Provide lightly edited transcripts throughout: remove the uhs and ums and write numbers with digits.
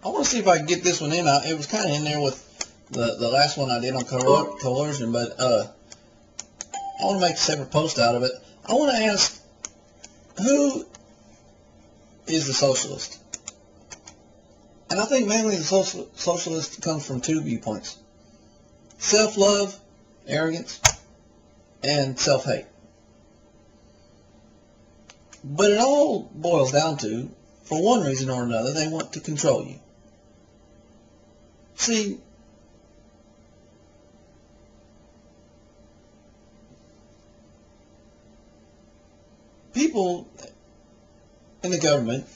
I want to see if I can get this one in. It was kind of in there with the last one I did on coercion, but I want to make a separate post out of it. I want to ask, who is the socialist? And I think mainly the socialist comes from two viewpoints: self-love, arrogance, and self-hate. But it all boils down to, for one reason or another, they want to control you. See, people in the government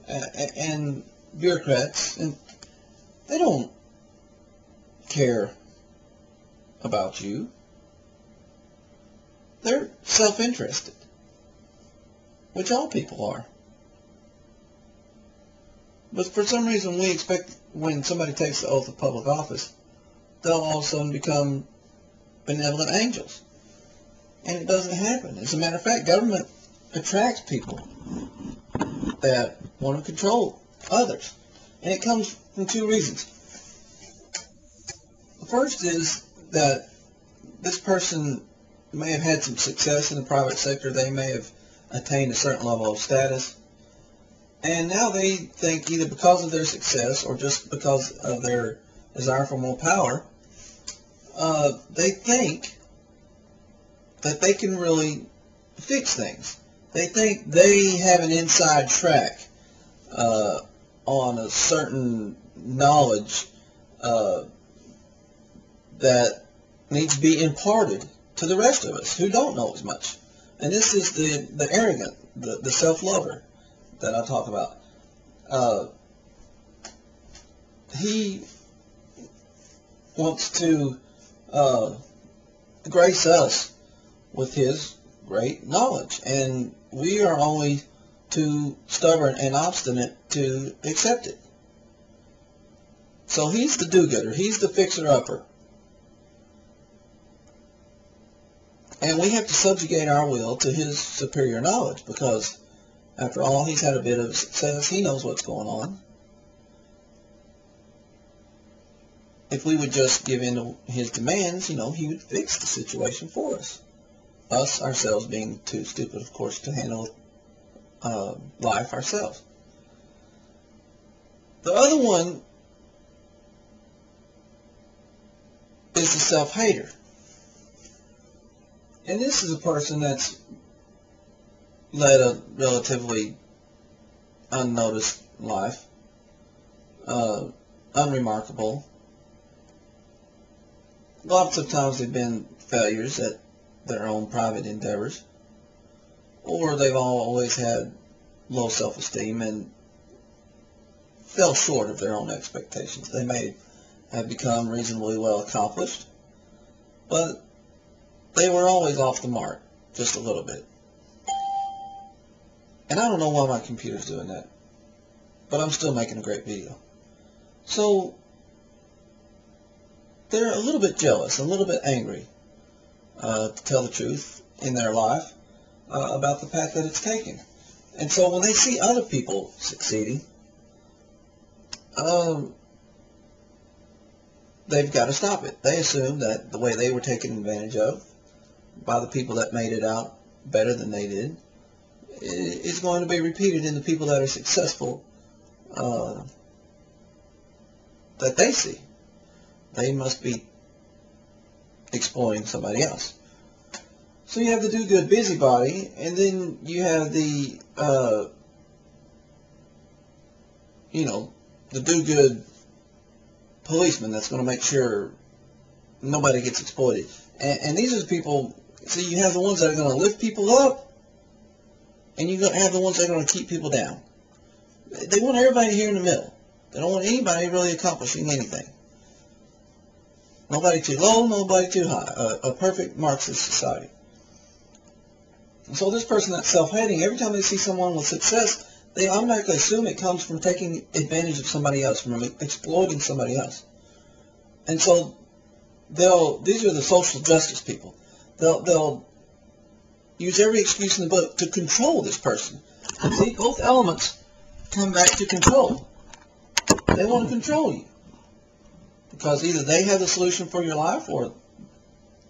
and bureaucrats, and they don't care about you. They're self-interested, which all people are. But for some reason we expect when somebody takes the oath of public office, they'll all of a sudden become benevolent angels. And it doesn't happen. As a matter of fact, government attracts people that want to control others. And it comes from two reasons. The first is that this person may have had some success in the private sector. They may have attained a certain level of status. And now they think, either because of their success or just because of their desire for more power, they think that they can really fix things. They think they have an inside track on a certain knowledge that needs to be imparted to the rest of us who don't know as much. And this is the arrogant, the self-lover that I talk about. He wants to grace us with his great knowledge, and we are only too stubborn and obstinate to accept it. So he's the do-gooder, he's the fixer-upper, and we have to subjugate our will to his superior knowledge, because after all, he's had a bit of success. He knows what's going on. If we would just give in to his demands, he would fix the situation for us. Us, ourselves, being too stupid, of course, to handle life ourselves. The other one is the self-hater. And this is a person that's led a relatively unnoticed life, unremarkable. Lots of times they've been failures at their own private endeavors, or they've always had low self-esteem and fell short of their own expectations. They may have become reasonably well accomplished, but they were always off the mark, just a little bit. And I don't know why my computer's doing that, but I'm still making a great video. So they're a little bit jealous, a little bit angry, to tell the truth, in their life about the path that it's taken. And so when they see other people succeeding, they've got to stop it. They assume that the way they were taken advantage of by the people that made it out better than they did is going to be repeated in the people that are successful that they see. They must be exploiting somebody else. So you have the do-good busybody, and then you have the the do-good policeman that's going to make sure nobody gets exploited. And these are the people. See, you have the ones that are going to lift people up, and you're going to have the ones that are going to keep people down. They want everybody here in the middle. They don't want anybody really accomplishing anything. Nobody too low, nobody too high. A perfect Marxist society. And so this person that's self-hating, every time they see someone with success, they automatically assume it comes from taking advantage of somebody else, from exploiting somebody else. And so these are the social justice people. They'll use every excuse in the book to control this person. See, both elements come back to control. They want to control you. Because either they have the solution for your life, or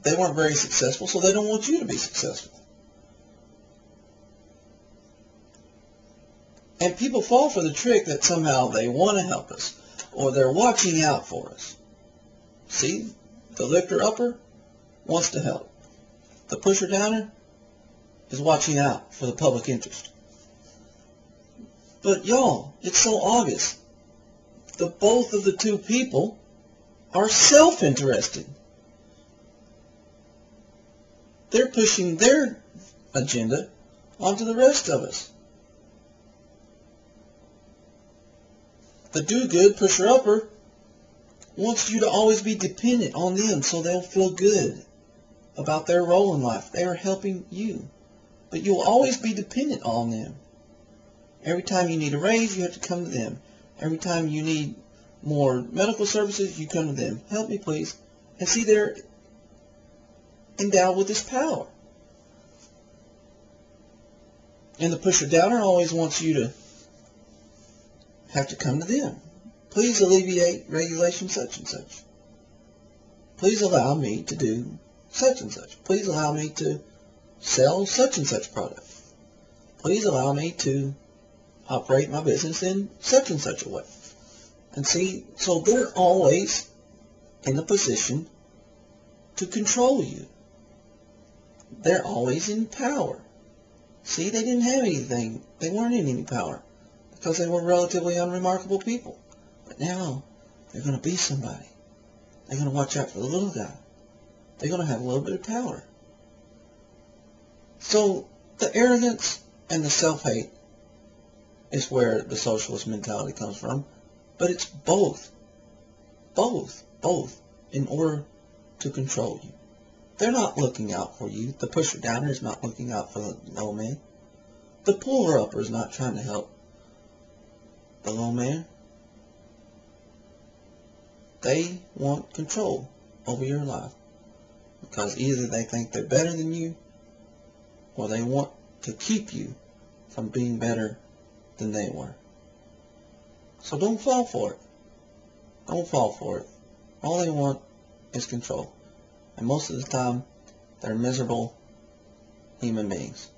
they weren't very successful, so they don't want you to be successful. And people fall for the trick that somehow they want to help us, or they're watching out for us. See, the lifter-upper wants to help. The pusher-downer is watching out for the public interest. But y'all, it's so obvious. Both of the two people are self-interested. They're pushing their agenda onto the rest of us. The do-good pusher-upper wants you to always be dependent on them so they'll feel good about their role in life. They are helping you. But you'll always be dependent on them. Every time you need a raise, you have to come to them. Every time you need more medical services, you come to them. Help me, please. And see, they're endowed with this power. And the pusher-downer always wants you to have to come to them. Please alleviate regulation such and such. Please allow me to do such and such. Please allow me to sell such and such product. Please allow me to operate my business in such and such a way. And see, so they're always in a position to control you. They're always in power. See, they didn't have anything. They weren't in any power because they were relatively unremarkable people. But now they're going to be somebody. They're going to watch out for the little guy. They're going to have a little bit of power. So the arrogance and the self-hate is where the socialist mentality comes from. But it's both in order to control you. They're not looking out for you. The pusher-downer is not looking out for the low man. The puller-upper is not trying to help the low man. They want control over your life because either they think they're better than you or they want to keep you from being better than they were. So don't fall for it. Don't fall for it. All they want is control. And most of the time, they're miserable human beings.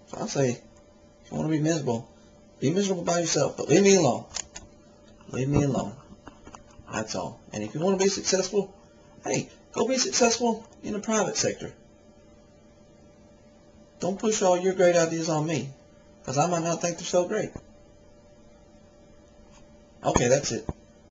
So I say, if you want to be miserable by yourself, but leave me alone. Leave me alone. That's all. And if you want to be successful, hey, go be successful in the private sector. Don't push all your great ideas on me, because I might not think they're so great. Okay, that's it.